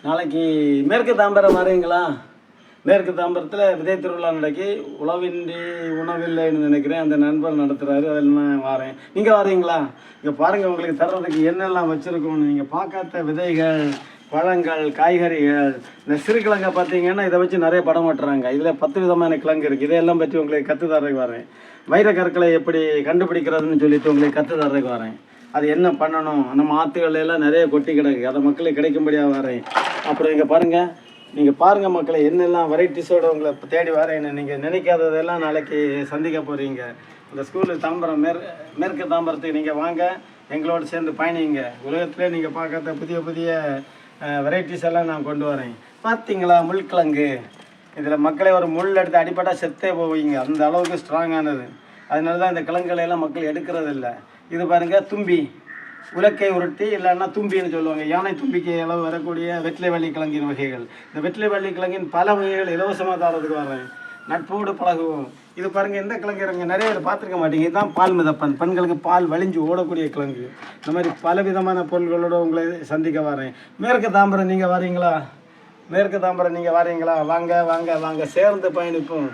நாளைக்கு மேற்கு தாம்பரம் வரீங்களா? மேற்கு தாம்பரத்தில் விதை திருவிழா நடக்கி உழவின்றி உணவில்லைன்னு நினைக்கிறேன். அந்த நண்பர் நடத்துகிறாரு, அதில் நான் வரேன். நீங்கள் வரீங்களா? இங்கே பாருங்கள், உங்களுக்கு தர்றதுக்கு என்னெல்லாம் வச்சுருக்கோன்னு. நீங்கள் பார்க்காத விதைகள், பழங்கள், காய்கறிகள். இந்த சிறுகிழங்கை பார்த்தீங்கன்னா இதை வச்சு நிறைய படம் ஓட்டுறாங்க. இதில் 10 விதமான கிழங்கு இருக்குது. இதையெல்லாம் பற்றி உங்களுக்கு கற்றுத்தரக்கு வரேன். வைரக்கற்களை எப்படி கண்டுபிடிக்கிறதுன்னு சொல்லிட்டு உங்களுக்கு கற்றுத்தரக்கு வரேன். அது என்ன பண்ணணும், நம்ம ஆற்றுகளெல்லாம் நிறைய கொட்டி கிடக்கு, அதை மக்களுக்கு கிடைக்கும்படியாக வரேன். அப்புறம் இங்கே பாருங்கள், நீங்கள் பாருங்கள் மக்களை, என்னெல்லாம் வெரைட்டிஸோடு உங்களை தேடி வரேன்னு. நீங்கள் நினைக்காததெல்லாம் நாளைக்கு சந்திக்க போகிறீங்க. இந்த ஸ்கூலு தாம்பரம் மேற்கு தாம்பரத்துக்கு நீங்கள் வாங்க, எங்களோடு சேர்ந்து பயணிங்க. உலகத்திலே நீங்கள் பார்க்காத புதிய புதிய வெரைட்டிஸ் எல்லாம் நான் கொண்டு வரேன். பார்த்தீங்களா முள்கிழங்கு? இதில் மக்களை ஒரு முள் எடுத்து அடிப்பட்டால் செத்தே போவீங்க, அந்த அளவுக்கு ஸ்ட்ராங்கானது. அதனால தான் இந்த கிழங்குகளையெல்லாம் மக்கள் எடுக்கிறதில்ல. இது பாருங்கள், தும்பி, உலக்கை உருட்டி இல்லைன்னா தும்பின்னு சொல்லுவாங்க. யானை தும்பிக்கு அளவு வரக்கூடிய வெற்றிலை வள்ளி கிழங்கின் வகைகள். இந்த வெற்றிலை வள்ளி கிழங்கின் பல வகைகள் இலவசமாக தரதுக்கு வரேன். நட்போடு பழகுவோம். இது பாருங்கள், எந்த கிழங்கு இறங்க நிறைய பேர் பார்த்துருக்க மாட்டீங்க. இதுதான் பால் மிதப்பன், பெண்களுக்கு பால் வலிஞ்சு ஓடக்கூடிய கிழங்கு. இந்த மாதிரி பல விதமான பொருள்களோடு உங்களை சந்திக்க வரேன். மேற்கு தாம்பரம் நீங்கள் வரீங்களா? மேற்கு தாம்பரம் நீங்கள் வரீங்களா? வாங்க வாங்க வாங்க, சேர்ந்து பயணிப்போம்.